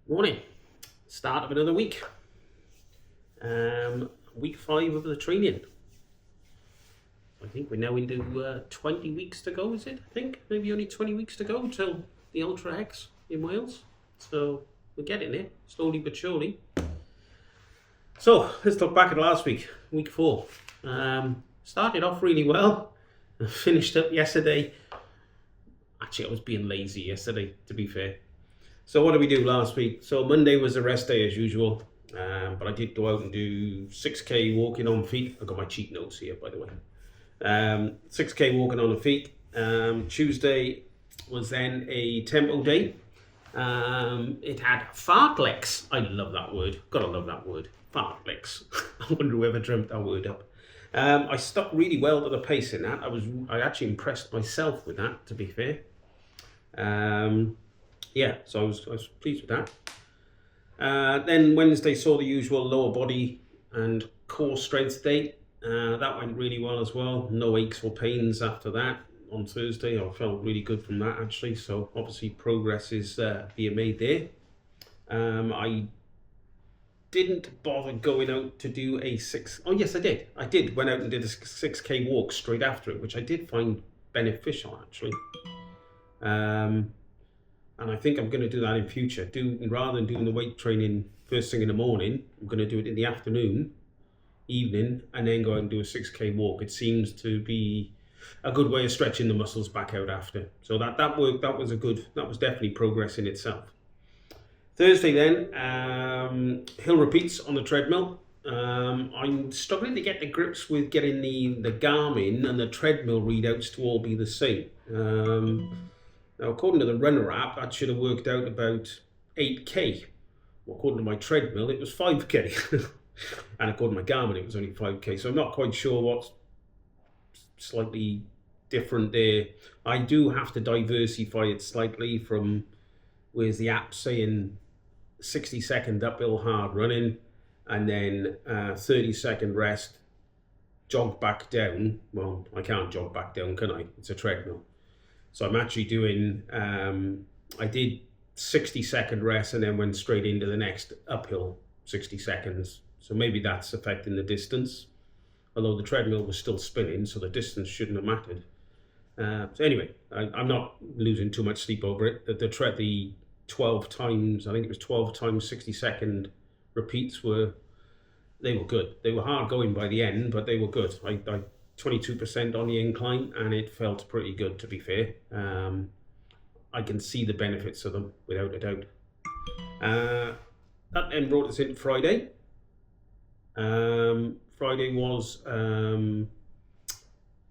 Morning. Start of another week. Week 5 of the training. I think we're now into 20 weeks to go, is it? I think maybe only 20 weeks to go till the Ultra X in Wales. So we're getting there, slowly but surely. So let's look back at last week, week 4. Started off really well. Finished up yesterday. Actually, I was being lazy yesterday, to be fair. So what did we do last week? So Monday was a rest day as usual, but I did go out and do 6k walking on feet. I've got my cheat notes here, by the way. 6k walking on the feet. Tuesday was then a tempo day. It had fartleks. I love that word. Gotta love that word. Fartleks. I wonder whoever dreamt that word up. I stuck really well to the pace in that. I actually impressed myself with that, to be fair. Yeah, so I was pleased with that. Then Wednesday saw the usual lower body and core strength day. That went really well as well. No aches or pains after that. On Thursday, I felt really good from that actually. So obviously progress is being made there. I didn't bother going out to do a 6. Oh yes, I did. Went out and did a 6k walk straight after it, which I did find beneficial actually. And I think I'm going to do that in future. Rather than doing the weight training first thing in the morning, I'm going to do it in the afternoon, evening, and then go out and do a 6k walk. It seems to be a good way of stretching the muscles back out after. So that worked. That was definitely progress in itself. Thursday then, hill repeats on the treadmill. I'm struggling to get the grips with getting the Garmin and the treadmill readouts to all be the same. Now, according to the Runner app, that should have worked out about 8k. Well, according to my treadmill, it was 5k. And according to my Garmin, it was only 5k. So I'm not quite sure what's slightly different there. I do have to diversify it slightly from where's the app saying 60-second uphill hard running and then 30-second rest, jog back down. Well, I can't jog back down, can I? It's a treadmill. So I'm actually doing, I did 60-second rest and then went straight into the next uphill 60 seconds. So maybe that's affecting the distance, although the treadmill was still spinning, so the distance shouldn't have mattered. So anyway, I'm not losing too much sleep over it. The 12 times, I think it was 12 times 60-second repeats were good. They were hard going by the end, but they were good. I 22% on the incline, and it felt pretty good, to be fair. I can see the benefits of them without a doubt. That then brought us into Friday. Friday was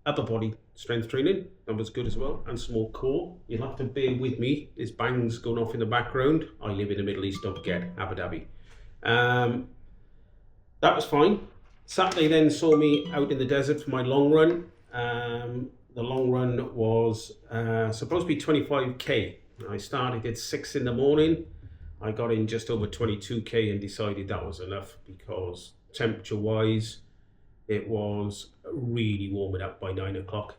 upper body strength training. That was good as well, and some more core. You'll have to bear with me. There's bangs going off in the background. I live in the Middle East, don't forget, Abu Dhabi. That was fine. Saturday then saw me out in the desert for my long run. The long run was supposed to be 25k. I started at 6 in the morning. I got in just over 22k and decided that was enough because temperature-wise, it was really warming up by 9 o'clock.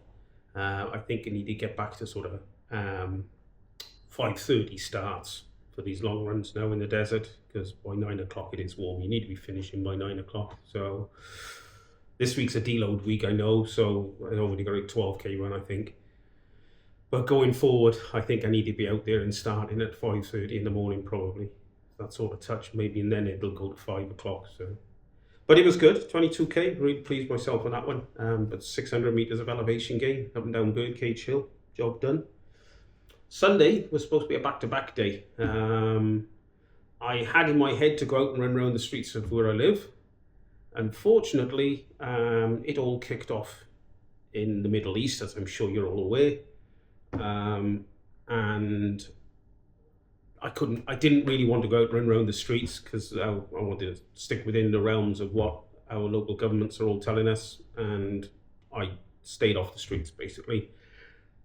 I think I need to get back to sort of 5:30 starts for these long runs now in the desert, because by 9 o'clock it is warm. You need to be finishing by 9 o'clock. So this week's a deload week, I know, so I already got a 12k run, I think. But going forward, I think I need to be out there and starting at 5:30 in the morning, probably. That sort of touch, maybe, and then it'll go to 5 o'clock. So, but it was good, 22k, really pleased myself on that one. But 600 meters of elevation gain, up and down Birdcage Hill, job done. Sunday was supposed to be a back-to-back day. I had in my head to go out and run around the streets of where I live. Unfortunately, it all kicked off in the Middle East, as I'm sure you're all aware. And I didn't really want to go out and run around the streets because I wanted to stick within the realms of what our local governments are all telling us. And I stayed off the streets, basically.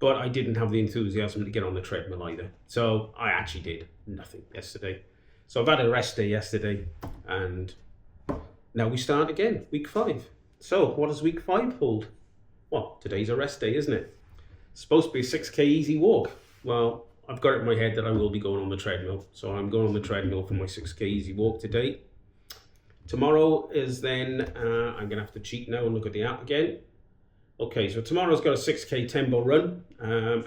But I didn't have the enthusiasm to get on the treadmill either. So I actually did nothing yesterday. So I've had a rest day yesterday, and now we start again, week 5. So what does week 5 hold? Well, today's a rest day, isn't it? It's supposed to be a 6k easy walk. Well, I've got it in my head that I will be going on the treadmill. So I'm going on the treadmill for my 6k easy walk today. Tomorrow is then, I'm going to have to cheat now and look at the app again. Okay, so tomorrow's got a 6k tempo run.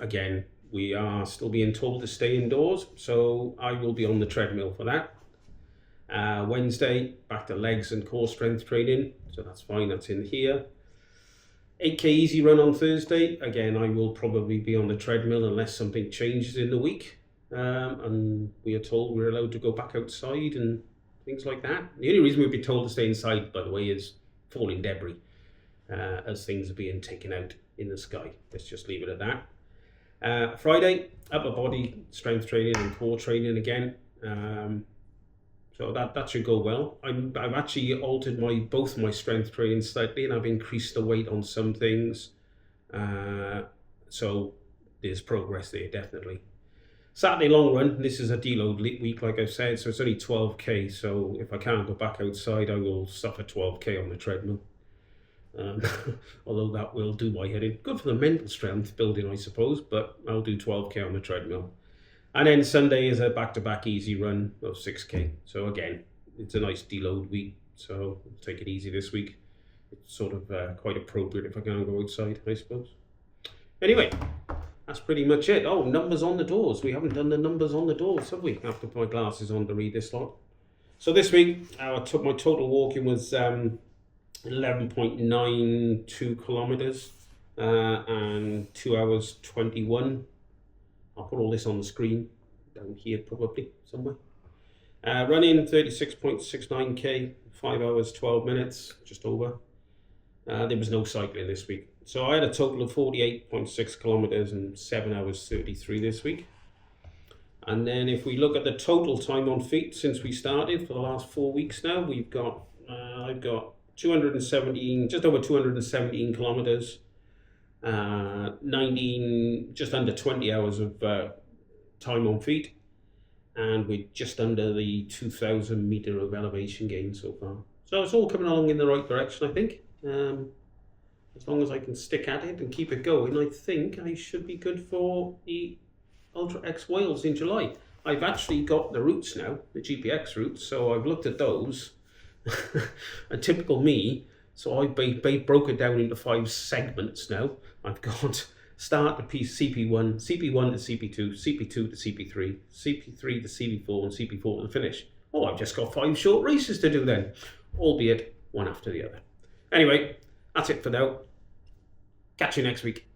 Again, we are still being told to stay indoors, so I will be on the treadmill for that. Wednesday, back to legs and core strength training, so that's fine, that's in here. 8k easy run on Thursday. Again, I will probably be on the treadmill unless something changes in the week. And we are told we're allowed to go back outside and things like that. The only reason we've been told to stay inside, by the way, is falling debris as things are being taken out in the sky. Let's just leave it at that. Friday, upper body strength training and core training again. So that should go well. I've actually altered both my strength training slightly, and I've increased the weight on some things. So there's progress there, definitely. Saturday long run, this is a deload week, like I've said, so it's only 12k. So if I can't go back outside, I will suffer 12k on the treadmill. Although that will do my head in. Good for the mental strength building, I suppose, but I'll do 12k on the treadmill. And then Sunday is a back-to-back easy run of 6k. So again, it's a nice deload week, so I'll take it easy this week. It's sort of quite appropriate if I can't go outside, I suppose. Anyway, that's pretty much it. Oh, numbers on the doors. We haven't done the numbers on the doors, have we? I have to put my glasses on to read this lot. So this week, my total walking was 11.92 kilometers and 2 hours 21. I'll put all this on the screen down here probably somewhere. Running 36.69k, 5 hours 12 minutes, just over. There was no cycling this week. So I had a total of 48.6 kilometers and 7 hours 33 this week. And then if we look at the total time on feet since we started for the last 4 weeks now, we've got, I've got 217, just over 217 kilometers. 19, just under 20 hours of time on feet, and we're just under the 2,000 meter of elevation gain so far. So it's all coming along in the right direction, I think. As long as I can stick at it and keep it going, I think I should be good for the Ultra X Wales in July. I've actually got the routes now, the GPX routes, so I've looked at those. A typical me. So I broke it down into 5 segments now. I've got start to CP1, CP1 to CP2, CP2 to CP3, CP3 to CP4, and CP4 to the finish. Oh, I've just got 5 short races to do then, albeit one after the other. Anyway, that's it for now. Catch you next week.